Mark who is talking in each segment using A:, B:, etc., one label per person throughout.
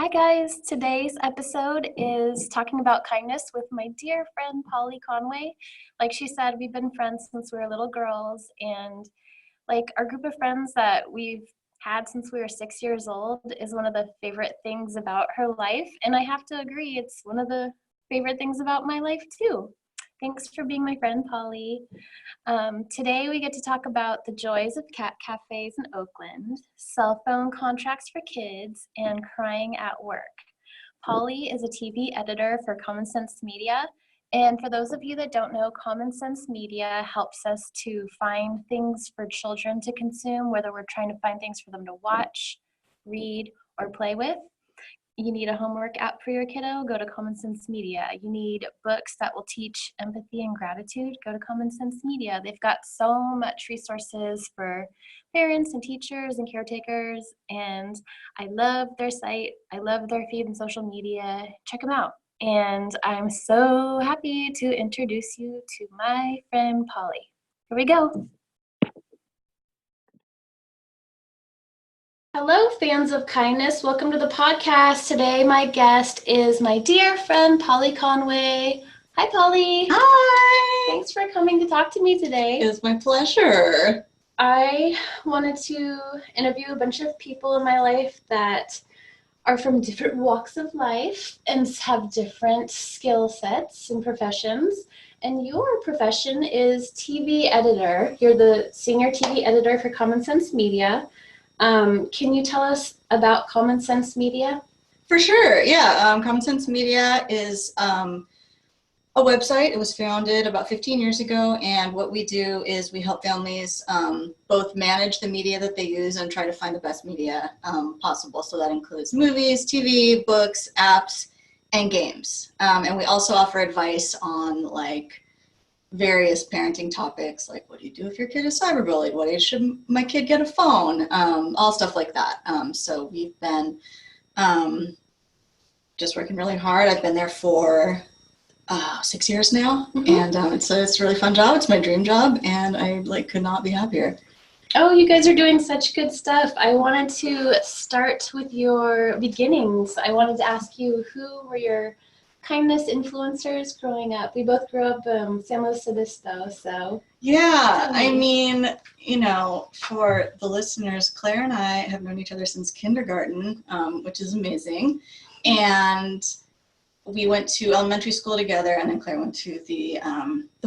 A: Hi guys, today's episode is talking about kindness with my dear friend Polly Conway. Like she said, we've been friends since we were little girls, and like our group of friends that we've had since we were 6 years old is one of the favorite things about her life, and I have to agree, it's one of the favorite things about my life too. Thanks for being my friend, Polly. Today we get to talk about the joys of cat cafes in Oakland, cell phone contracts for kids, and crying at work. Polly is a TV editor for Common Sense Media. And for those of you that don't know, Common Sense Media helps us to find things for children to consume, whether we're trying to find things for them to watch, read, or play with. You need a homework app for your kiddo, go to Common Sense Media. You need books that will teach empathy and gratitude, go to Common Sense Media. They've got so much resources for parents and teachers and caretakers, and I love their site. I love their feed and social media. Check them out. And I'm so happy to introduce you to my friend Polly. Here we go. Hello, fans of kindness. Welcome to the podcast. Today, my guest is my dear friend, Polly Conway. Hi, Polly.
B: Hi.
A: Thanks for coming to talk to me today.
B: It's my pleasure.
A: I wanted to interview a bunch of people in my life that are from different walks of life and have different skill sets and professions. And your profession is TV editor. You're the senior TV editor for Common Sense Media. Can you tell us about Common Sense Media?
B: For sure, yeah. Common Sense Media is a website. It was founded about 15 years ago, and what we do is we help families both manage the media that they use and try to find the best media possible. So that includes movies, TV, books, apps, and games. And we also offer advice on like various parenting topics, like what do you do if your kid is cyberbullied? What age should my kid get a phone? All stuff like that. So we've been just working really hard. I've been there for 6 years now, and it's a really fun job. It's my dream job, and I could not be happier.
A: Oh, you guys are doing such good stuff. I wanted to start with your beginnings. I wanted to ask you, who were your kindness influencers growing up? We both grew up in San Luis Obispo, so.
B: Yeah, I mean, for the listeners, Claire and I have known each other since kindergarten, which is amazing. And we went to elementary school together, and then Claire went to the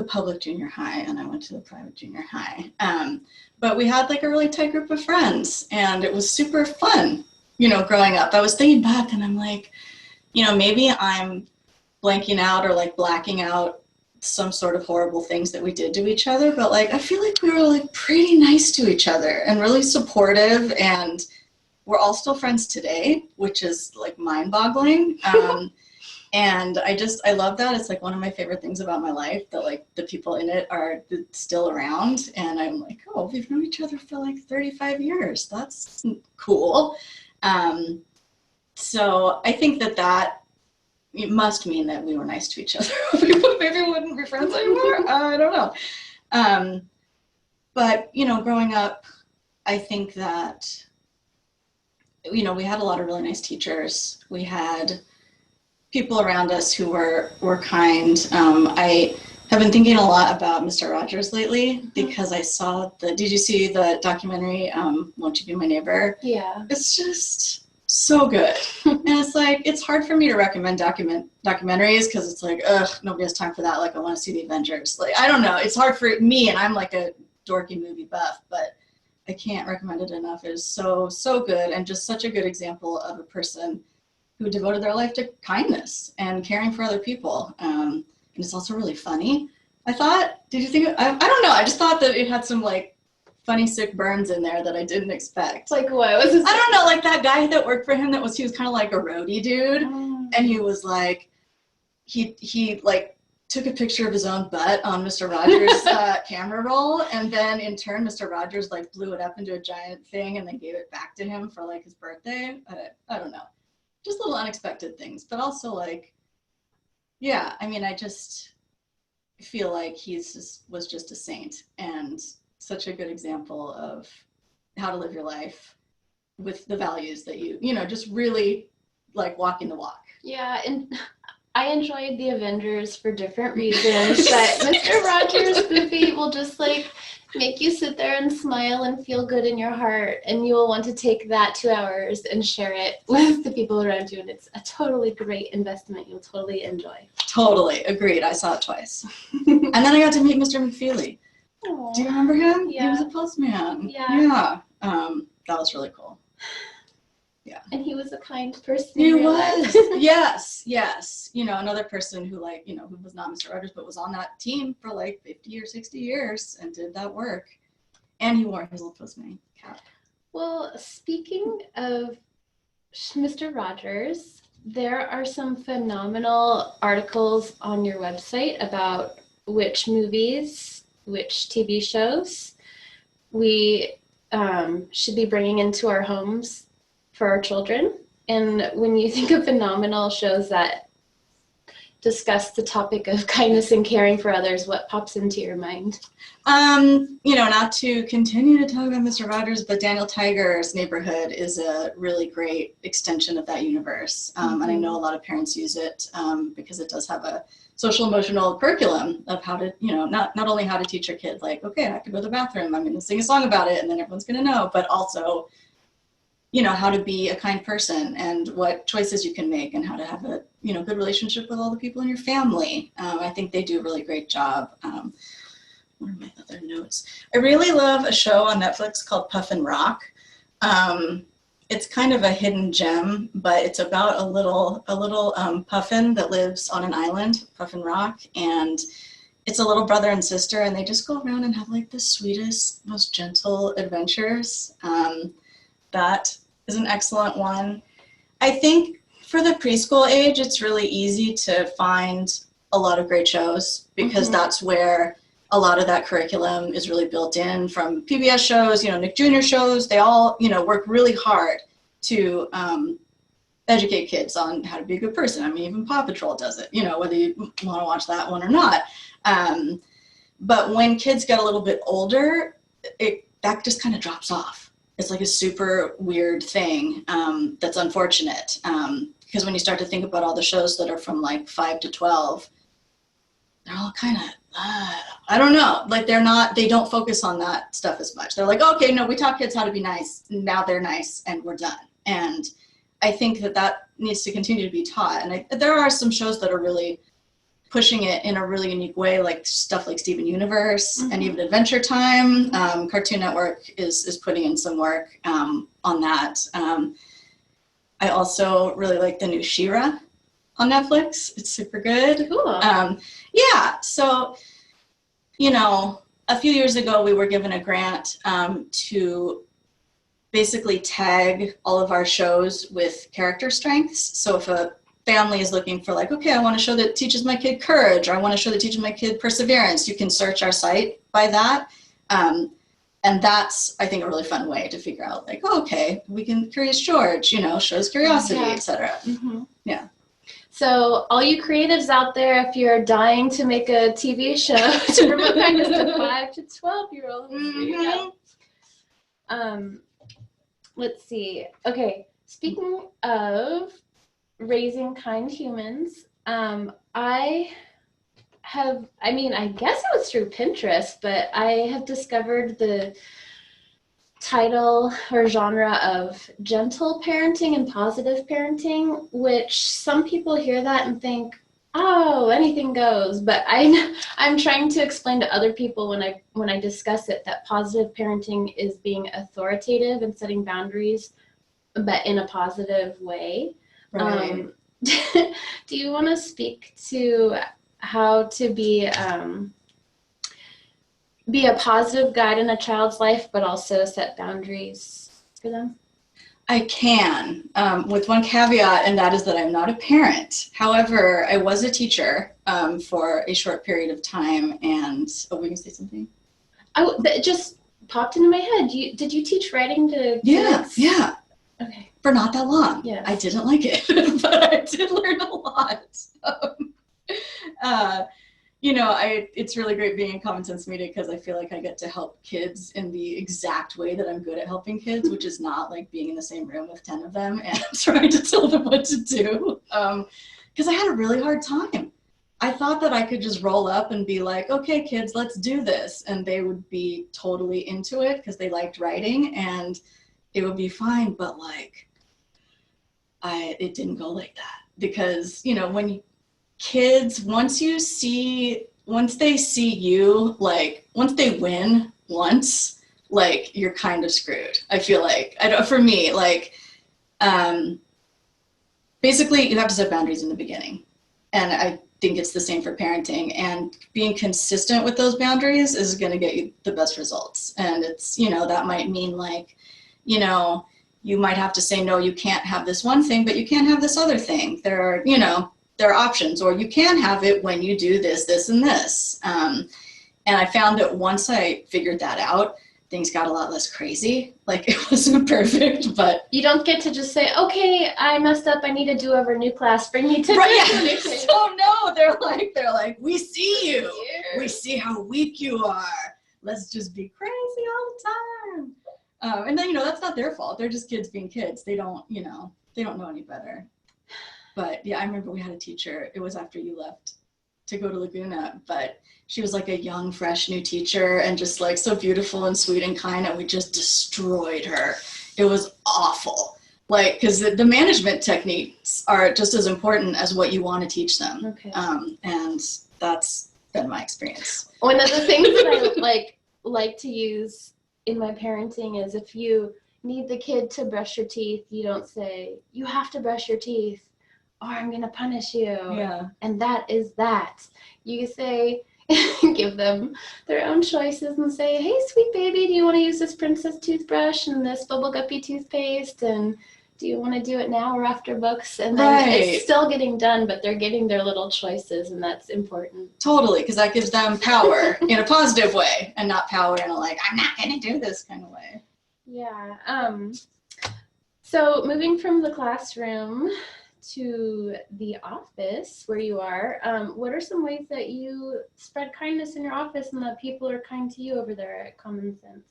B: public junior high, and I went to the private junior high. But we had a really tight group of friends, and it was super fun, growing up. I was thinking back, and I'm like, maybe I'm blanking out or blacking out some sort of horrible things that we did to each other, but I feel like we were pretty nice to each other and really supportive, and we're all still friends today, which is mind-boggling. And I love that. It's one of my favorite things about my life, that the people in it are still around, and I'm like, oh, we've known each other for 35 years. That's cool. So I think that it must mean that we were nice to each other. Maybe we wouldn't be friends anymore. I don't know. But, growing up, I think that, we had a lot of really nice teachers. We had people around us who were kind. I have been thinking a lot about Mr. Rogers lately because I saw did you see the documentary, Won't You Be My Neighbor?
A: Yeah.
B: It's just so good. And it's hard for me to recommend documentaries because it's ugh, nobody has time for that. I want to see the Avengers. I don't know. It's hard for me, and I'm a dorky movie buff, but I can't recommend it enough. It is so, so good, and just such a good example of a person who devoted their life to kindness and caring for other people. And it's also really funny. I thought, did you think, I don't know, I just thought that it had some funny sick burns in there that I didn't expect.
A: What was this?
B: I don't know, that guy that worked for him he was kind of a roadie dude. And he was he took a picture of his own butt on Mr. Rogers' camera roll, and then in turn Mr. Rogers blew it up into a giant thing and then gave it back to him for his birthday. I don't know. Just little unexpected things, but also yeah, I mean, I just feel like was just a saint and such a good example of how to live your life with the values that you just really like walking the walk.
A: Yeah, and I enjoyed the Avengers for different reasons, but Mr. Rogers' movie will just like make you sit there and smile and feel good in your heart, and you will want to take that 2 hours and share it with the people around you, and it's a totally great investment you'll totally enjoy.
B: Totally, agreed. I saw it twice. And then I got to meet Mr. McFeely.
A: Aww.
B: Do you remember him?
A: Yeah.
B: He was a postman.
A: Yeah.
B: That was really cool. Yeah.
A: And he was a kind person.
B: He was. Yes. You know, another person who like, you know, who was not Mr. Rogers, but was on that team for like 50 or 60 years and did that work. And he wore his little postman cap.
A: Well, speaking of Mr. Rogers, there are some phenomenal articles on your website about which movies, which TV shows we should be bringing into our homes for our children. And when you think of phenomenal shows that discuss the topic of kindness and caring for others, what pops into your mind?
B: You know, not to continue to talk about Mr. Rogers, but Daniel Tiger's Neighborhood is a really great extension of that universe. And I know a lot of parents use it because it does have a social emotional curriculum of how to, you know, not only how to teach your kid, like, okay, I have to go to the bathroom, I'm going to sing a song about it, and then everyone's going to know, but also, you know, how to be a kind person and what choices you can make and how to have a, you know, good relationship with all the people in your family. I think they do a really great job. What are my other notes? I really love a show on Netflix called Puff and Rock. It's kind of a hidden gem, but it's about a little puffin that lives on an island, Puff and Rock, and it's a little brother and sister, and they just go around and have like the sweetest, most gentle adventures. That is an excellent one. I think for the preschool age, it's really easy to find a lot of great shows because that's where a lot of that curriculum is really built in from PBS shows, you know, Nick Jr. shows. They all, you know, work really hard to educate kids on how to be a good person. I mean, even Paw Patrol does it, you know, whether you want to watch that one or not. But when kids get a little bit older, that just kind of drops off. It's like a super weird thing that's unfortunate because when you start to think about all the shows that are from like 5 to 12, they're all kind of, I don't know, like they don't focus on that stuff as much. They're like, okay, no, we taught kids how to be nice. Now they're nice and we're done. And I think that needs to continue to be taught. And there are some shows that are really pushing it in a really unique way, like stuff like Steven Universe and even Adventure Time. Cartoon Network is putting in some work on that. I also really like the new She-Ra on Netflix. It's super good.
A: Cool.
B: Yeah, so, you know, a few years ago we were given a grant to basically tag all of our shows with character strengths. So if a family is looking for like, okay, I want a show that teaches my kid courage, or I want a show that teaches my kid perseverance, you can search our site by that. And that's, I think, a really fun way to figure out like, oh, okay, we can, Curious George, you know, shows curiosity, etc. Yeah.
A: So all you creatives out there, if you're dying to make a TV show to promote kindness to 5 to 12-year-olds, let's see. Okay, speaking of raising kind humans, I guess it was through Pinterest, but I have discovered the title or genre of gentle parenting and positive parenting, which some people hear that and think, oh, anything goes. But I'm trying to explain to other people when I discuss it that positive parenting is being authoritative and setting boundaries, but in a positive way.
B: Right.
A: Do you want to speak to how to be a positive guide in a child's life, but also set boundaries for them?
B: I can, with one caveat, and that is that I'm not a parent. However, I was a teacher for a short period of time, and were you going to say something?
A: It just popped into my head. Did you teach writing to kids?
B: Yeah.
A: Okay.
B: For not that long.
A: Yes.
B: I didn't like it, but I did learn a lot. it's really great being in Common Sense Media because I feel like I get to help kids in the exact way that I'm good at helping kids, which is not like being in the same room with 10 of them and trying to tell them what to do. Because I had a really hard time. I thought that I could just roll up and be like, okay, kids, let's do this. And they would be totally into it because they liked writing and it would be fine. But like, it didn't go like that because, when kids, once they see you, like once they win once, like you're kind of screwed. I feel like, for me, like, basically you have to set boundaries in the beginning. And I think it's the same for parenting, and being consistent with those boundaries is going to get you the best results. And it's, that might mean like, you might have to say, no, you can't have this one thing, but you can have this other thing. There are options, or you can have it when you do this, this, and this. And I found that once I figured that out, things got a lot less crazy. Like it wasn't perfect, but
A: you don't get to just say, okay, I messed up, I need to do over new class, bring me to
B: right, yeah. Oh no, they're like, we see you. We see how weak you are. Let's just be crazy all the time. And then, that's not their fault. They're just kids being kids. They don't know any better. But yeah, I remember we had a teacher, it was after you left to go to Laguna, but she was like a young, fresh new teacher and just like so beautiful and sweet and kind, and we just destroyed her. It was awful. Like, because the management techniques are just as important as what you want to teach them.
A: Okay.
B: And that's been my experience.
A: One of the things that I like to use in my parenting is if you need the kid to brush your teeth, you don't say, you have to brush your teeth or I'm going to punish you.
B: Yeah.
A: And that is that. You say, give them their own choices and say, hey, sweet baby, do you want to use this princess toothbrush and this bubble guppy toothpaste? And do you want to do it now or after books? And then it's still getting done, but they're getting their little choices, and that's important.
B: Totally, because that gives them power in a positive way and not power in a like, I'm not going to do this kind of way.
A: Yeah. So moving from the classroom to the office where you are, what are some ways that you spread kindness in your office and that people are kind to you over there at Common Sense?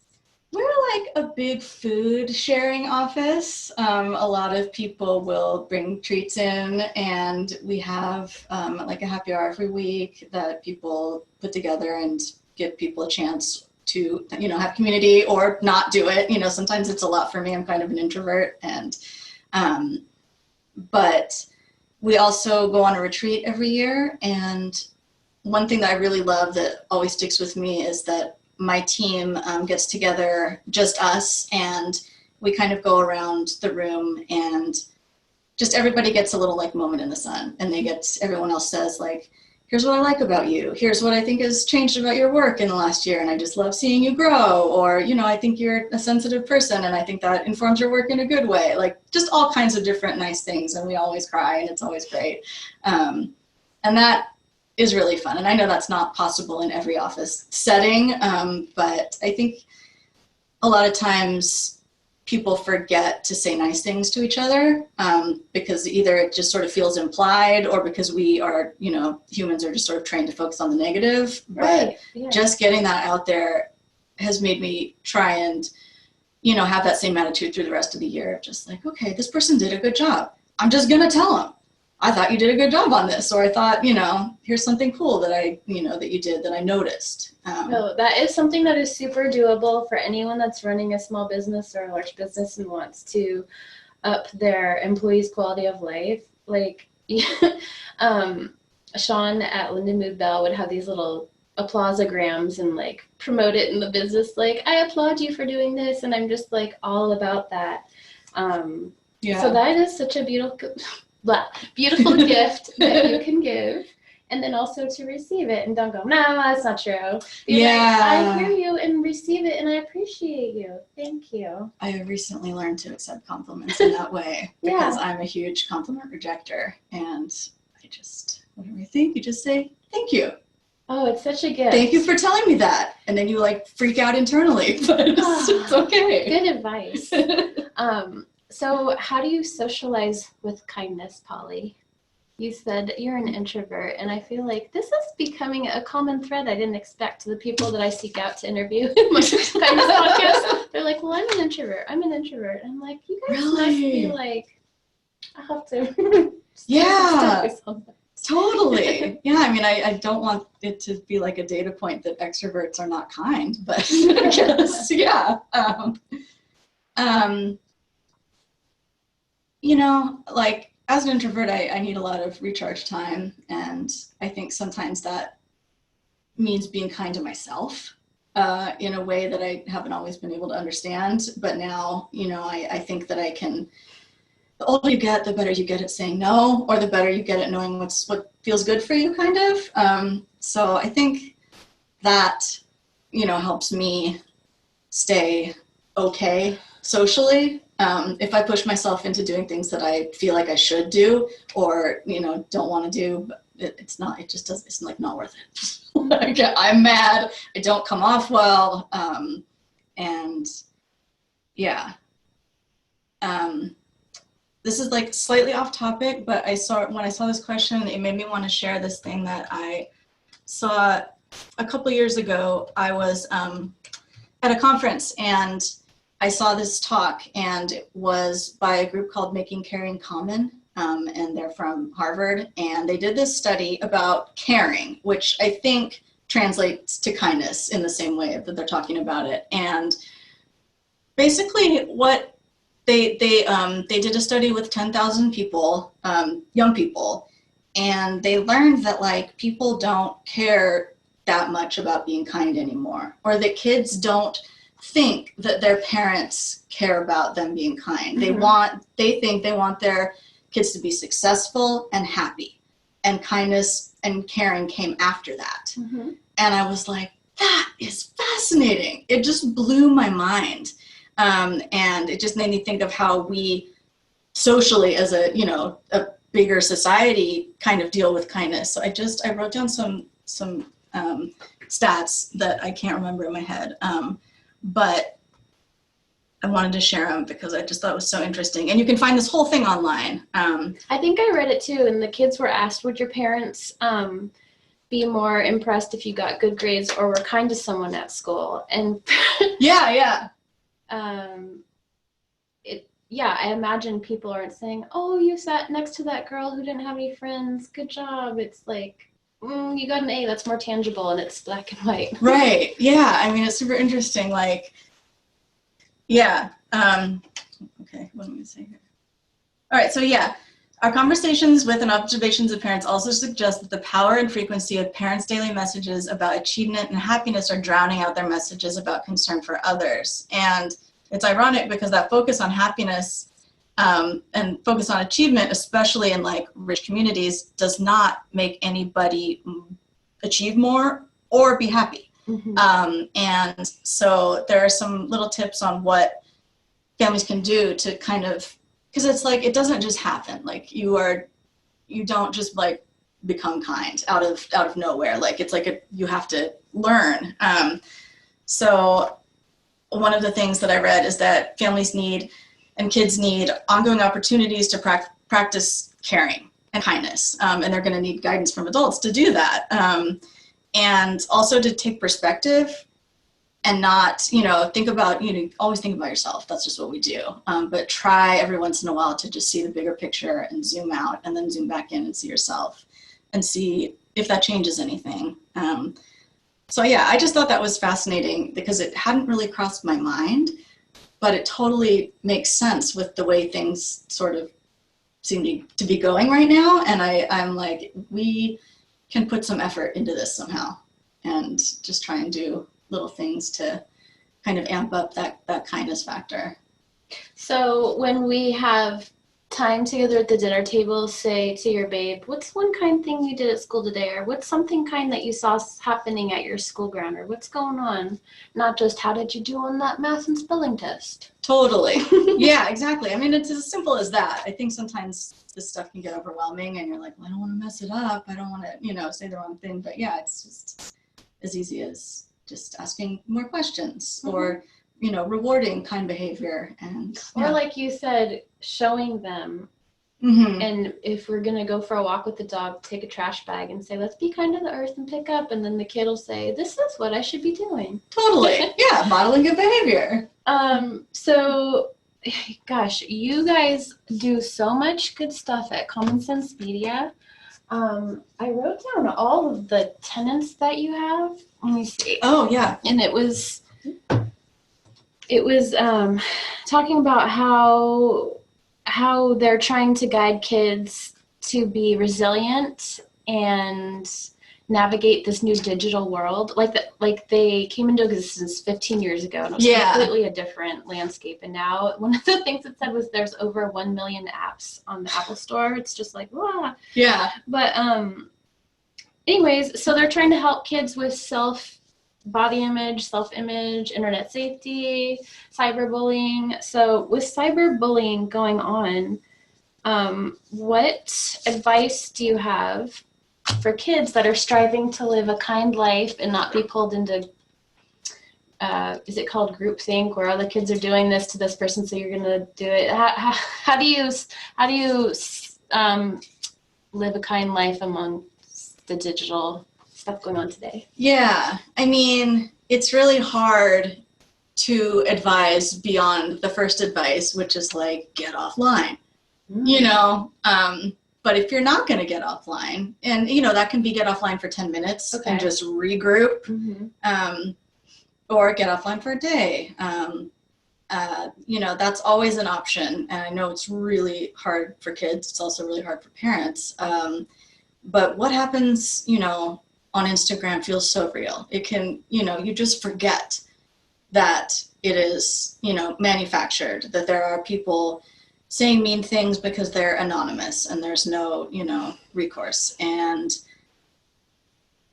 B: We're like a big food sharing office. A lot of people will bring treats in, and we have like a happy hour every week that people put together and give people a chance to, have community or not do it. Sometimes it's a lot for me. I'm kind of an introvert, and but we also go on a retreat every year. And one thing that I really love that always sticks with me is that my team gets together, just us, and we kind of go around the room and just everybody gets a little like moment in the sun, and everyone else says like, here's what I like about you. Here's what I think has changed about your work in the last year. And I just love seeing you grow. Or, I think you're a sensitive person and I think that informs your work in a good way. Like just all kinds of different nice things. And we always cry and it's always great. And that is really fun. And I know that's not possible in every office setting. But I think a lot of times people forget to say nice things to each other because either it just sort of feels implied or because we are, humans are just sort of trained to focus on the negative.
A: Right.
B: But just getting that out there has made me try and, have that same attitude through the rest of the year. Just like, okay, this person did a good job. I'm just going to tell them, I thought you did a good job on this. Or I thought, here's something cool that that you did that I noticed.
A: No, that is something that is super doable for anyone that's running a small business or a large business and wants to up their employees' quality of life. Like, Sean at Linden Mood Bell would have these little applauseograms and like promote it in the business. Like, I applaud you for doing this. And I'm just like all about that. So that is such a beautiful gift that you can give. And then also to receive it and don't go, no, that's not true. Be like, I hear you and receive it and I appreciate you. Thank you.
B: I have recently learned to accept compliments in that way because I'm a huge compliment rejector. And I just, whatever you think, you just say, thank you.
A: Oh, it's such a gift.
B: Thank you for telling me that. And then you like freak out internally, but it's okay.
A: Good advice. So how do you socialize with kindness, Polly? You said you're an introvert, and I feel like this is becoming a common thread I didn't expect to the people that I seek out to interview in my kindness podcast. They're like, well, I'm an introvert. I'm an introvert. And I'm like, you guys must be like, I have to.
B: Yeah, totally. Yeah, I mean, I don't want it to be like a data point that extroverts are not kind, but I guess, yeah. You know, like as an introvert, I need a lot of recharge time, and I think sometimes that means being kind to myself in a way that I haven't always been able to understand. But now, you know, I think that I can. The older you get, the better you get at saying no, or the better you get at knowing what feels good for you, kind of. So I think that, you know, helps me stay okay socially. If I push myself into doing things that I feel like I should do, or, you know, don't want to do, it's like not worth it. Like, I'm mad, I don't come off well, and yeah. This is like slightly off topic, but when I saw this question, it made me want to share this thing that I saw a couple years ago. I was at a conference and I saw this talk, and it was by a group called Making Caring Common, and they're from Harvard, and they did this study about caring, which I think translates to kindness in the same way that they're talking about it. And basically what they did a study with 10,000 people, young people, and they learned that like people don't care that much about being kind anymore, or that kids don't think that their parents care about them being kind.
A: Mm-hmm.
B: They think they want their kids to be successful and happy, and kindness and caring came after that.
A: Mm-hmm.
B: And I was like, that is fascinating. It just blew my mind. And it just made me think of how we socially, as a bigger society, kind of deal with kindness. So I wrote down some stats that I can't remember in my head, but I wanted to share them because I just thought it was so interesting. And you can find this whole thing online.
A: I think I read it too, and the kids were asked, would your parents be more impressed if you got good grades or were kind to someone at school? And
B: yeah.
A: I imagine people aren't saying, oh, you sat next to that girl who didn't have any friends, good job. It's like, you got an A, that's more tangible, and it's black and white.
B: Right, yeah, I mean, it's super interesting, like, yeah, okay, what am I gonna say here? All right, so yeah, our conversations with and observations of parents also suggest that the power and frequency of parents' daily messages about achievement and happiness are drowning out their messages about concern for others. And it's ironic because that focus on happiness and focus on achievement, especially in like rich communities, does not make anybody achieve more or be happy. Mm-hmm. And so there are some little tips on what families can do to kind of, because it's like, it doesn't just happen. Like you don't just like become kind out of nowhere. Like it's like you have to learn. So one of the things that I read is that families need and kids need ongoing opportunities to practice caring and kindness. And they're going to need guidance from adults to do that. And also to take perspective and not, always think about yourself. That's just what we do. But try every once in a while to just see the bigger picture and zoom out and then zoom back in and see yourself and see if that changes anything. So yeah, I just thought that was fascinating because it hadn't really crossed my mind, but it totally makes sense with the way things sort of seem to be going right now. And I'm like, we can put some effort into this somehow and just try and do little things to kind of amp up that kindness factor.
A: So when we have time together at the dinner table, say to your babe, what's one kind thing you did at school today? Or what's something kind that you saw happening at your school ground? Or what's going on? Not just how did you do on that math and spelling test?
B: Totally. Yeah, exactly. I mean, it's as simple as that. I think sometimes this stuff can get overwhelming and you're like, well, I don't want to mess it up. I don't want to, say the wrong thing. But yeah, it's just as easy as just asking more questions or rewarding kind behavior. And
A: or like you said, showing them And if we're going to go for a walk with the dog, take a trash bag and say, let's be kind to the earth and pick up. And then the kid will say, this is what I should be doing.
B: Totally. Yeah, modeling good behavior.
A: So, gosh, you guys do so much good stuff at Common Sense Media. I wrote down all of the tenants that you have. Let me see.
B: Oh, yeah.
A: And it was talking about how they're trying to guide kids to be resilient and navigate this new digital world. Like they came into existence 15 years ago, and it was completely a different landscape. And now one of the things it said was there's over 1 million apps on the Apple Store. It's just like, wow.
B: Yeah.
A: But anyways, so they're trying to help kids with body image, self-image, internet safety, cyberbullying. So with cyberbullying going on, what advice do you have for kids that are striving to live a kind life and not be pulled into, is it called groupthink, where other kids are doing this to this person, so you're going to do it? How do you live a kind life among the digital stuff going on today?
B: Yeah, I mean, it's really hard to advise beyond the first advice, which is like, get offline, you know? But if you're not going to get offline, and, you know, that can be get offline for 10 minutes and just regroup, or get offline for a day. You know, that's always an option. And I know it's really hard for kids. It's also really hard for parents. But what happens, you know, on Instagram feels so real. It can, you know, you just forget that it is, you know, manufactured, that there are people saying mean things because they're anonymous and there's no, you know, recourse. And,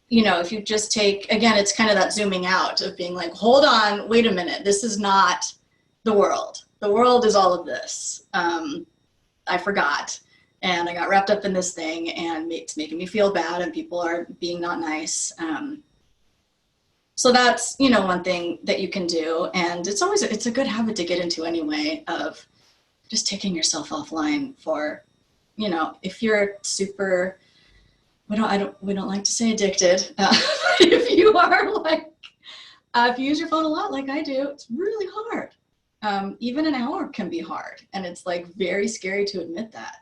B: you know, if you just take, again, it's kind of that zooming out of being like, hold on, wait a minute, this is not the world. The world is all of this. I forgot. And I got wrapped up in this thing, and it's making me feel bad, and people are being not nice. So that's, you know, one thing that you can do. And it's a good habit to get into anyway, of just taking yourself offline for, you know, if you're super, we don't like to say addicted. If you are like, if you use your phone a lot like I do, it's really hard. Even an hour can be hard, and it's like very scary to admit that.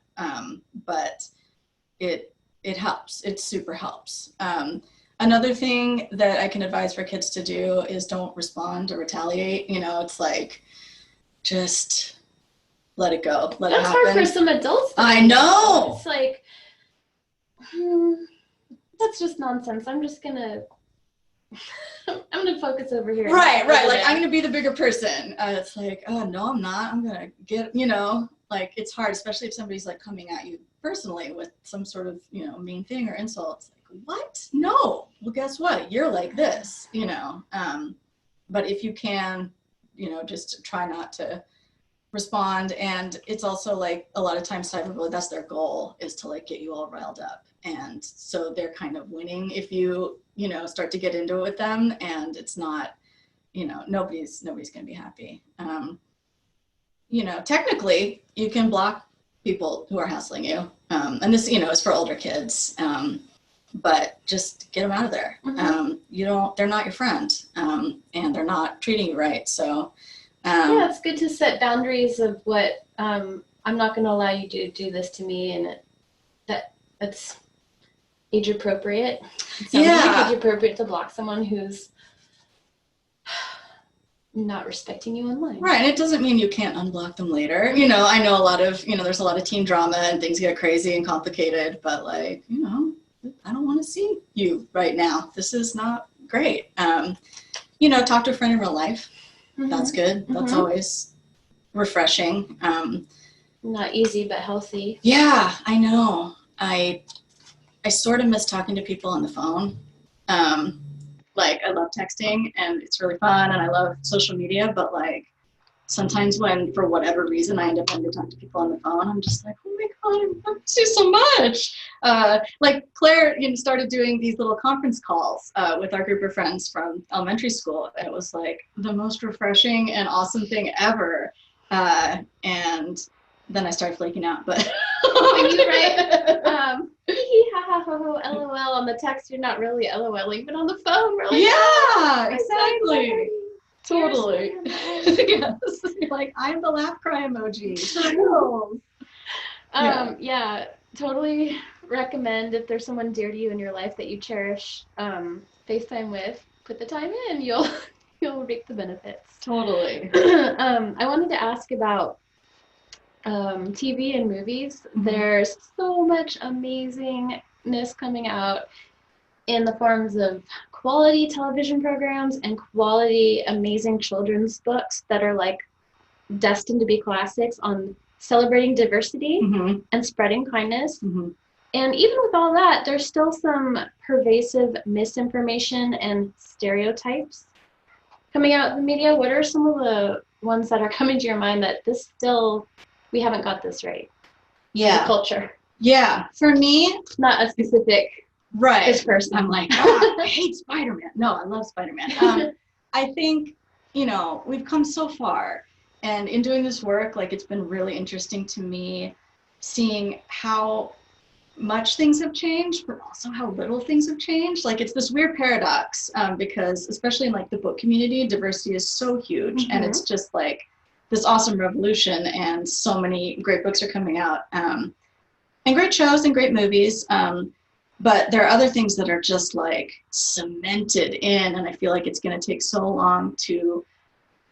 B: But it helps. It super helps. Another thing that I can advise for kids to do is don't respond or retaliate. You know, it's like, just let it go. Let it happen.
A: That's hard for some adults.
B: I know.
A: It's like, that's just nonsense. I'm gonna focus over here.
B: Right. Like, I'm gonna be the bigger person. It's like, oh no, I'm not. I'm gonna get, you know, like, it's hard, especially if somebody's like coming at you personally with some sort of, you know, mean thing or insult. It's like, what? No. Well, guess what? You're like this, you know. But if you can, you know, just try not to respond. And it's also like, a lot of times cyberbullying, that's their goal, is to like get you all riled up. And so they're kind of winning if you know, start to get into it with them, and it's not, you know, nobody's gonna be happy. You know, technically you can block people who are hassling you. And this, you know, is for older kids. But just get them out of there. They're not your friend, and they're not treating you right. So
A: yeah, it's good to set boundaries of what, I'm not going to allow you to do this to me, and that's age appropriate. It sounds like age appropriate to block someone who's not respecting you online.
B: Right, and it doesn't mean you can't unblock them later. You know, I know a lot of, you know, there's a lot of teen drama and things get crazy and complicated, but like, you know, I don't want to see you right now. This is not great. You know, talk to a friend in real life. That's good. That's always refreshing.
A: Not easy, but healthy.
B: Yeah, I know. I sort of miss talking to people on the phone. Like, I love texting, and it's really fun, and I love social media, but like, sometimes when, for whatever reason, I end up having to talk to people on the phone, I'm just like, oh my God, I love you so much. Like, Claire, you know, started doing these little conference calls with our group of friends from elementary school. And it was, like, the most refreshing and awesome thing ever. And, you know, then I start flaking out. But
A: when you write hee hee ha ha ho ho LOL on the text, you're not really LOLing, but on the phone, we're like,
B: yeah, exactly. Totally.
A: Yes.
B: You're like, I'm the laugh cry emoji.
A: Yeah, totally recommend if there's someone dear to you in your life that you cherish, FaceTime with, put the time in, you'll reap the benefits.
B: Totally.
A: I wanted to ask about TV and movies. Mm-hmm. There's so much amazingness coming out in the forms of quality television programs and quality amazing children's books that are like destined to be classics on celebrating diversity
B: mm-hmm.
A: and spreading kindness.
B: Mm-hmm.
A: And even with all that, there's still some pervasive misinformation and stereotypes coming out in the media. What are some of the ones that are coming to your mind that we haven't got this right?
B: Yeah.
A: The culture.
B: Yeah. For me,
A: not a specific this person.
B: I'm like, I hate Spider-Man. No, I love Spider-Man. I think, we've come so far. And in doing this work, like, it's been really interesting to me seeing how much things have changed, but also how little things have changed. Like, it's this weird paradox, because especially in like the book community, diversity is so huge. Mm-hmm. And it's just like this awesome revolution, and so many great books are coming out, and great shows and great movies. But there are other things that are just like cemented in, and I feel like it's going to take so long to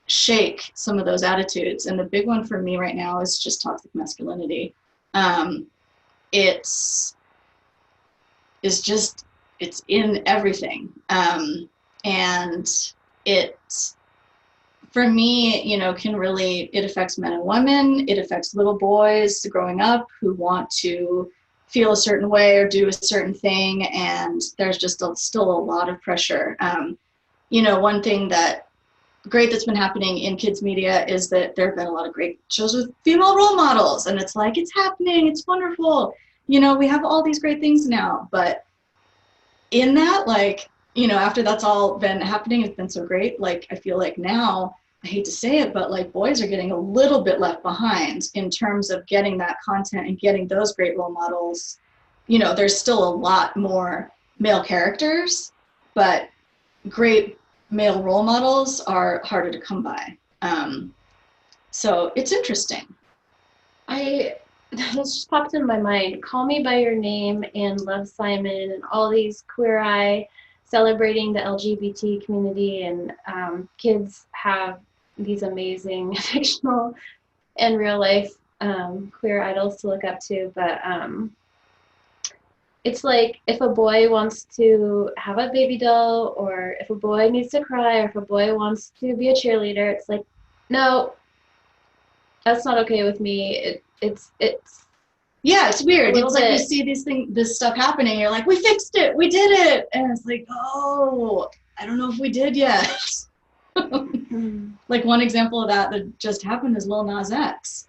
B: shake some of those attitudes. And the big one for me right now is just toxic masculinity. It's in everything. And it, for me, it affects men and women. It affects little boys growing up who want to feel a certain way or do a certain thing. And there's just still a lot of pressure. One thing great that's been happening in kids media is that there have been a lot of great shows with female role models, and it's like, it's happening, it's wonderful, we have all these great things now. But in that, like, after that's all been happening, it's been so great, like, I feel like now, I hate to say it, but like, boys are getting a little bit left behind in terms of getting that content and getting those great role models. There's still a lot more male characters, but great male role models are harder to come by. So it's interesting.
A: This just popped in my mind. Call Me by Your Name and Love, Simon and all these Queer Eye celebrating the LGBT community, and kids have these amazing fictional and real life queer idols to look up to. But it's like, if a boy wants to have a baby doll, or if a boy needs to cry, or if a boy wants to be a cheerleader, it's like, no, that's not okay with me. It's
B: yeah, it's weird. It's like, you see this stuff happening, you're like, we fixed it, we did it, and it's like, oh, I don't know if we did yet. Like, one example of that just happened is Lil Nas X.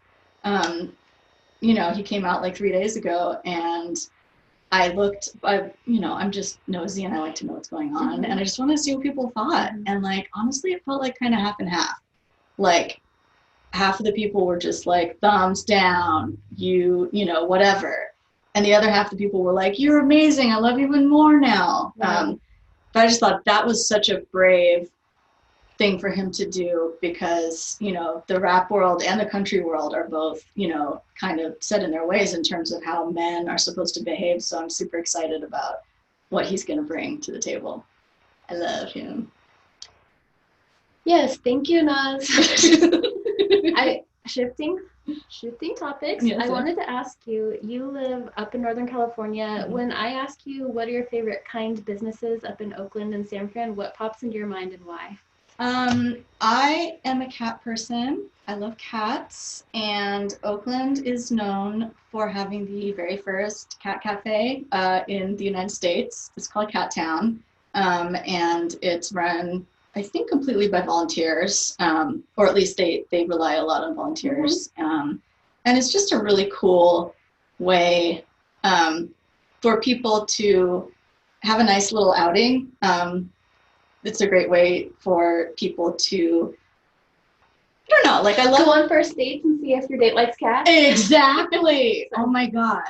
B: He came out like 3 days ago, and I'm just nosy, and I like to know what's going on, and I just want to see what people thought. And like, honestly, it felt like kind of half and half. Like, half of the people were just like, thumbs down, whatever. And the other half of the people were like, you're amazing, I love you even more now. But I just thought that was such a brave thing for him to do, because, the rap world and the country world are both, kind of set in their ways in terms of how men are supposed to behave. So I'm super excited about what he's going to bring to the table. I love him.
A: Yes, thank you, Nas. Shifting topics. Yes, I wanted to ask you, you live up in Northern California. Mm-hmm. When I ask you what are your favorite kind businesses up in Oakland and San Fran, what pops into your mind and why?
B: I am a cat person. I love cats, and Oakland is known for having the very first cat cafe in the United States. It's called Cat Town, and it's run, I think, completely by volunteers, or at least they rely a lot on volunteers. Mm-hmm. And it's just a really cool way for people to have a nice little outing. It's a great way for people to don't know, like I love
A: go on first dates and see if your date likes cats.
B: Exactly. Oh my God.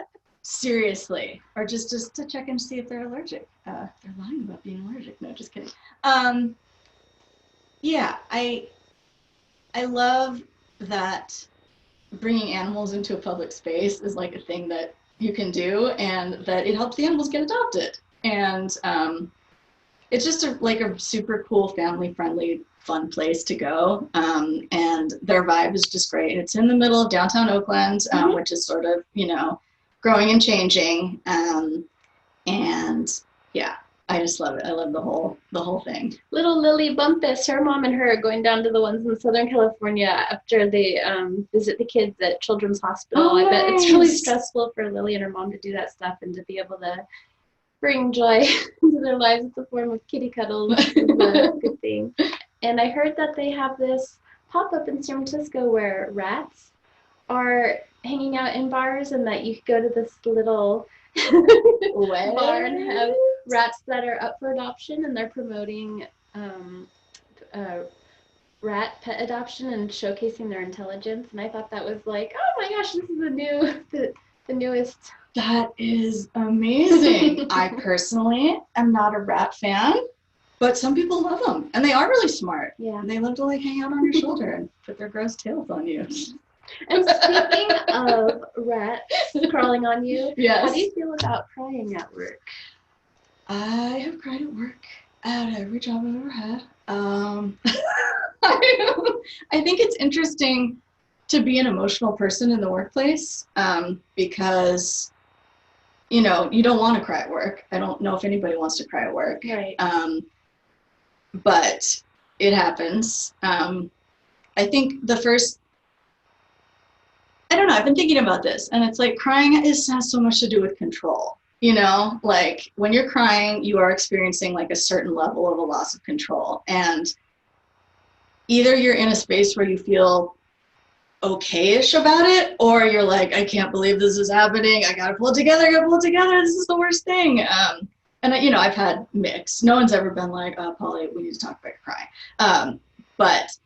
B: Seriously. Or just to check and see if they're allergic. They're lying about being allergic. No, just kidding. Yeah, I love that bringing animals into a public space is like a thing that you can do, and that it helps the animals get adopted. And it's just like a super cool, family-friendly, fun place to go. And their vibe is just great. It's in the middle of downtown Oakland, which is sort of, growing and changing. And yeah, I just love it. I love the whole thing.
A: Little Lily Bumpus, her mom and her are going down to the ones in Southern California after they visit the kids at Children's Hospital.
B: Oh,
A: I bet
B: nice.
A: it's really stressful for Lily and her mom to do that stuff, and to be able to bring joy into their lives in the form of kitty cuddles is a good thing. And I heard that they have this pop-up in San Francisco where rats are hanging out in bars, and that you could go to this little bar and have rats that are up for adoption, and they're promoting rat pet adoption and showcasing their intelligence. And I thought that was like, oh my gosh, this is the newest.
B: That is amazing. I personally am not a rat fan, but some people love them, and they are really smart.
A: Yeah.
B: And they love to like hang out on your shoulder and put their gross tails on you.
A: And speaking of rats crawling on you,
B: yes.
A: How do you feel about crying at work?
B: I have cried at work at every job I've ever had. I think it's interesting to be an emotional person in the workplace, because you don't want to cry at work. I don't know if anybody wants to cry at work.
A: Right.
B: But it happens. I think I don't know, I've been thinking about this, and it's like crying has so much to do with control. Like when you're crying, you are experiencing like a certain level of a loss of control. And either you're in a space where you feel okay-ish about it, or you're like, I can't believe this is happening. I gotta pull it together. This is the worst thing. And I've had mixed. No one's ever been like, oh, Polly, we need to talk about your crying. But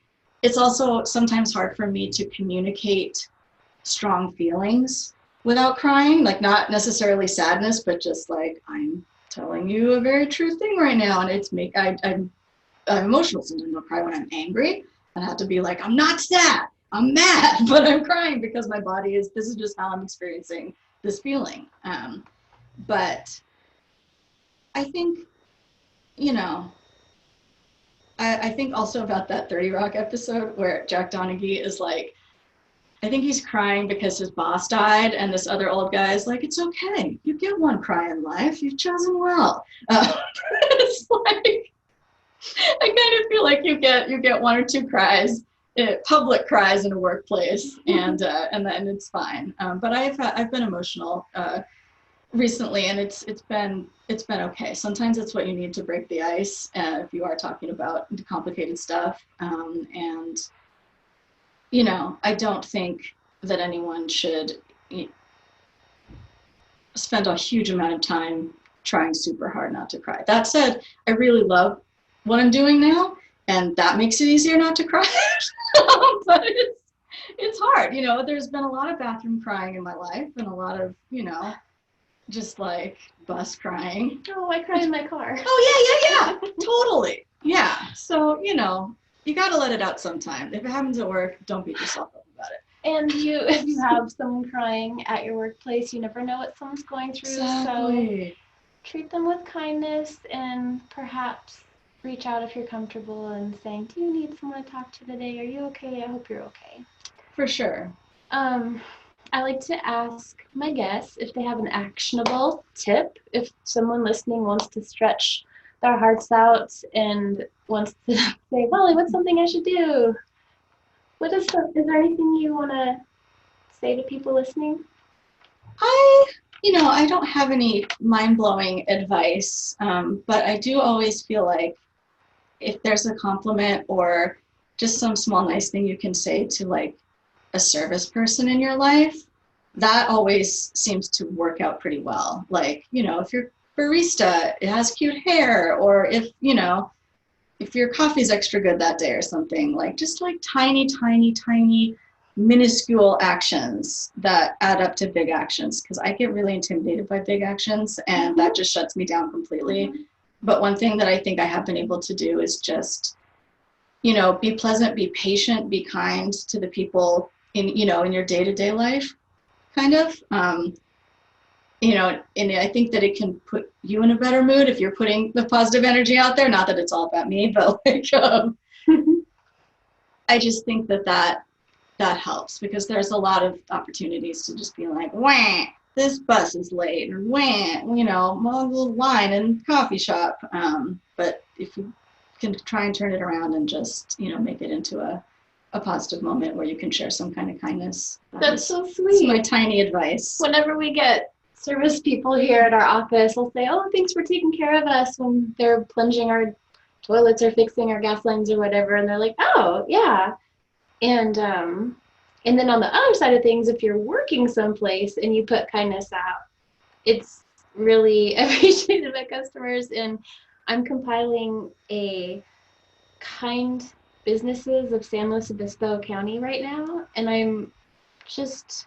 B: it's also sometimes hard for me to communicate strong feelings without crying, like not necessarily sadness, but just like, I'm telling you a very true thing right now, and I'm emotional. Sometimes I'll cry when I'm angry, and I have to be like, I'm not sad, I'm mad, but I'm crying because my body this is just how I'm experiencing this feeling. But I think, I think also about that 30 Rock episode where Jack Donaghy is like, I think he's crying because his boss died, and this other old guy is like, it's okay. You get one cry in life. You've chosen well. It's like, I kind of feel like you get one or two cries, public cries in a workplace, and then it's fine. But I've been emotional recently, and it's been okay. Sometimes it's what you need to break the ice if you are talking about complicated stuff, and I don't think that anyone should spend a huge amount of time trying super hard not to cry. That said, I really love what I'm doing now, and that makes it easier not to cry. But it's hard. There's been a lot of bathroom crying in my life, and a lot of, just like bus crying.
A: Oh, I cry in my car.
B: Oh, yeah. Totally. Yeah. So, you got to let it out sometime. If it happens at work, don't beat yourself up about it.
A: And if you have someone crying at your workplace, you never know what someone's going through.
B: Exactly.
A: So treat them with kindness, and perhaps reach out if you're comfortable and saying, do you need someone to talk to today? Are you okay? I hope you're okay.
B: For sure.
A: I like to ask my guests if they have an actionable tip. If someone listening wants to stretch their hearts out and wants to say, Molly, what's something I should do? Is there anything you want to say to people listening?
B: I don't have any mind-blowing advice, but I do always feel like if there's a compliment or just some small nice thing you can say to like a service person in your life, that always seems to work out pretty well. Like, if your barista has cute hair, or if, if your coffee's extra good that day or something, like just like tiny, tiny, tiny, minuscule actions that add up to big actions. Because I get really intimidated by big actions, and that just shuts me down completely. But one thing that I think I have been able to do is just, be pleasant, be patient, be kind to the people in your day-to-day life, kind of. And I think that it can put you in a better mood if you're putting the positive energy out there. Not that it's all about me, but like, I just think that helps, because there's a lot of opportunities to just be like, wah, this bus is late, or wah, mongol line and coffee shop. But if you can try and turn it around and just, make it into a positive moment where you can share some kind of kindness.
A: That's so sweet.
B: That's my tiny advice.
A: Whenever we get service people here at our office, will say, oh, thanks for taking care of us when they're plunging our toilets or fixing our gas lines or whatever. And they're like, oh, yeah. And then on the other side of things, if you're working someplace and you put kindness out, it's really appreciated by customers. And I'm compiling a kind businesses of San Luis Obispo County right now. And I'm just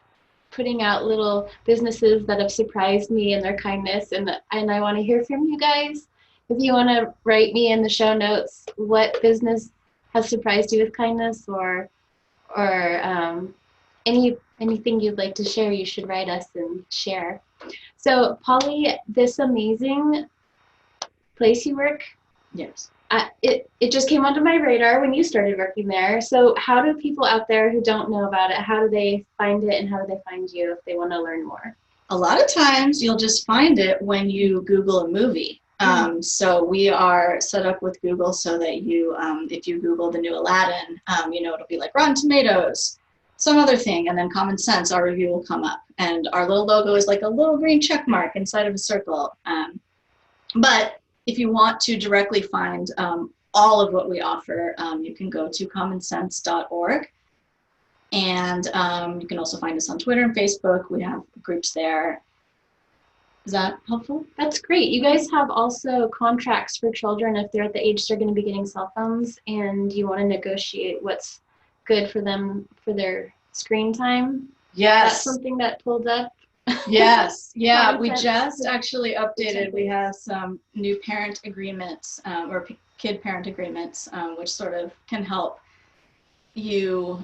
A: putting out little businesses that have surprised me in their kindness, and I want to hear from you guys. If you want to write me in the show notes what business has surprised you with kindness, or anything you'd like to share, you should write us and share. So, Polly, this amazing place you work,
B: yes,
A: it just came onto my radar when you started working there. So how do people out there who don't know about it, how do they find it, and how do they find you if they want to learn more?
B: A lot of times you'll just find it when you Google a movie. So we are set up with Google so that you, if you Google the new Aladdin, it'll be like Rotten Tomatoes, some other thing, and then Common Sense, our review will come up. And our little logo is like a little green check mark inside of a circle. But if you want to directly find all of what we offer, you can go to commonsense.org. And you can also find us on Twitter and Facebook. We have groups there. Is that helpful?
A: That's great. You guys have also contracts for children if they're at the age they're going to be getting cell phones and you want to negotiate what's good for them for their screen time.
B: Yes.
A: That's something that pulled up.
B: Yes. Yeah, we just actually updated. We have some new parent agreements or kid parent agreements, which sort of can help you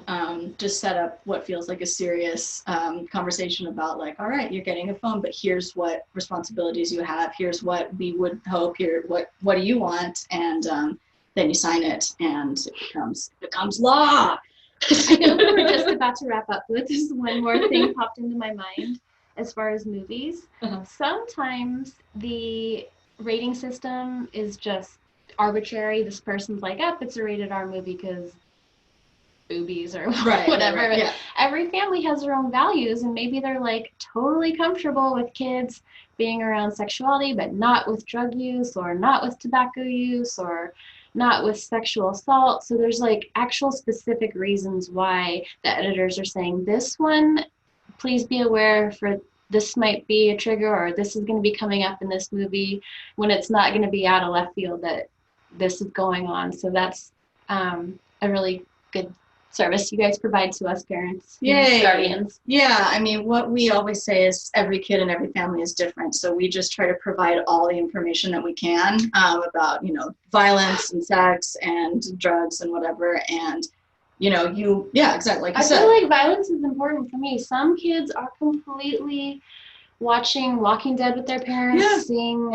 B: just set up what feels like a serious conversation about, like, all right, you're getting a phone, but here's what responsibilities you have. Here's what we would hope. Here, what do you want? And then you sign it, and it becomes law.
A: I know we're just about to wrap up, but just one more thing popped into my mind. As far as movies, sometimes the rating system is just arbitrary. This person's like, it's a rated R movie because boobies or whatever. Right, yeah. Every family has their own values, and maybe they're like totally comfortable with kids being around sexuality, but not with drug use or not with tobacco use or not with sexual assault. So there's like actual specific reasons why the editors are saying this one, please be aware for this might be a trigger, or this is going to be coming up in this movie, when it's not going to be out of left field that this is going on. So that's a really good service you guys provide to us parents and guardians.
B: Yeah, I mean, what we always say is every kid and every family is different. So we just try to provide all the information that we can about, violence and sex and drugs and whatever. And exactly like you said.
A: I feel like violence is important for me. Some kids are completely watching Walking Dead with their parents, seeing,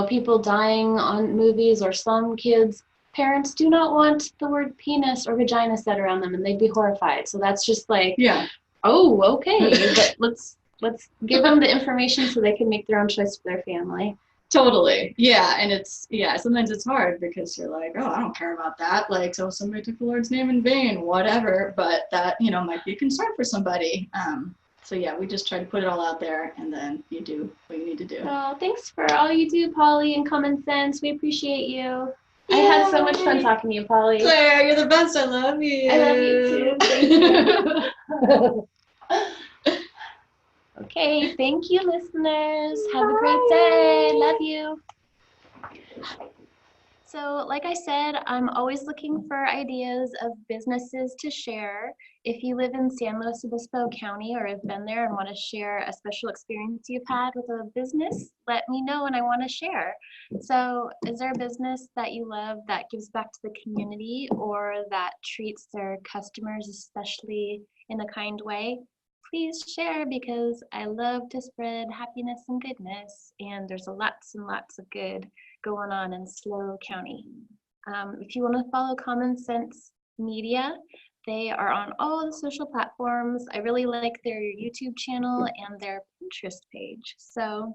A: people dying on movies, or some kids' parents do not want the word penis or vagina said around them, and they'd be horrified. So that's just like, oh, okay, but let's give them the information so they can make their own choice for their family.
B: Totally. Yeah. And sometimes it's hard because you're like, oh, I don't care about that. Like, so somebody took the Lord's name in vain, whatever. But that, might be a concern for somebody. So yeah, we just try to put it all out there, and then you do what you need to do.
A: Oh, thanks for all you do, Polly, and Common Sense. We appreciate you. Yay. I had so much fun talking to you, Polly.
B: Claire, you're the best. I love you.
A: I love you too. Thank you. Okay, thank you, listeners. Have a great day. Love you. So, like I said, I'm always looking for ideas of businesses to share. If you live in San Luis Obispo County or have been there and want to share a special experience you've had with a business, let me know and I want to share. So, is there a business that you love that gives back to the community or that treats their customers, especially in a kind way? Please share because I love to spread happiness and goodness, and there's lots and lots of good going on in SLO County. If you want to follow Common Sense Media, they are on all the social platforms. I really like their YouTube channel and their Pinterest page. So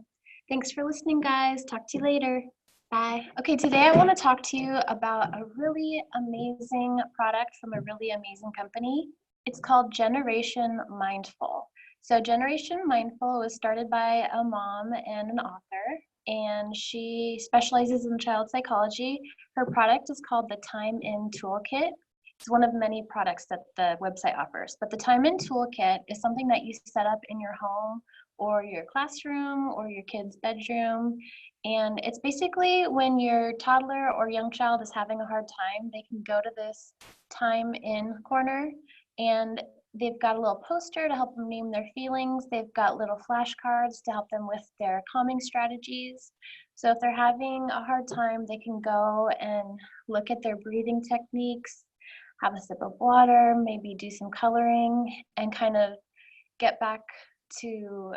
A: thanks for listening, guys. Talk to you later. Bye. Okay, today I want to talk to you about a really amazing product from a really amazing company. It's called Generation Mindful. So Generation Mindful was started by a mom and an author, and she specializes in child psychology. Her product is called the Time In Toolkit. It's one of many products that the website offers, but the Time In Toolkit is something that you set up in your home or your classroom or your kid's bedroom. And it's basically when your toddler or young child is having a hard time, they can go to this Time In corner, and they've got a little poster to help them name their feelings. They've got little flashcards to help them with their calming strategies. So if they're having a hard time, they can go and look at their breathing techniques, have a sip of water, maybe do some coloring, and kind of get back to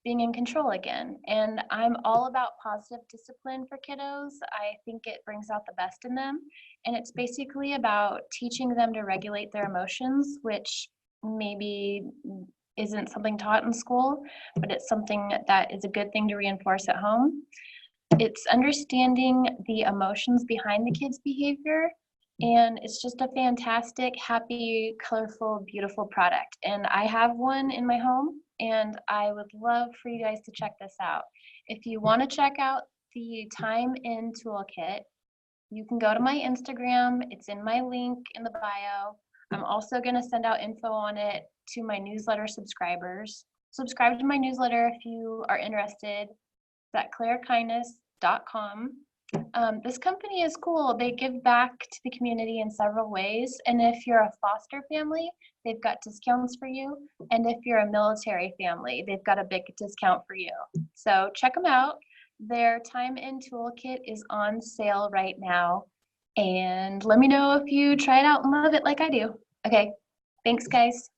A: being in control again. And I'm all about positive discipline for kiddos. I think it brings out the best in them. And it's basically about teaching them to regulate their emotions, which maybe isn't something taught in school, but it's something that is a good thing to reinforce at home. It's understanding the emotions behind the kids' behavior. And it's just a fantastic, happy, colorful, beautiful product. And I have one in my home, and I would love for you guys to check this out. If you want to check out the Time In Toolkit, you can go to my Instagram. It's in my link in the bio. I'm also going to send out info on it to my newsletter subscribers. Subscribe to my newsletter if you are interested. It's at clairekindness.com. This company is cool. They give back to the community in several ways. And if you're a foster family, they've got discounts for you. And if you're a military family, they've got a big discount for you. So check them out. Their Time In Toolkit is on sale right now. And let me know if you try it out and love it like I do. Okay, thanks, guys.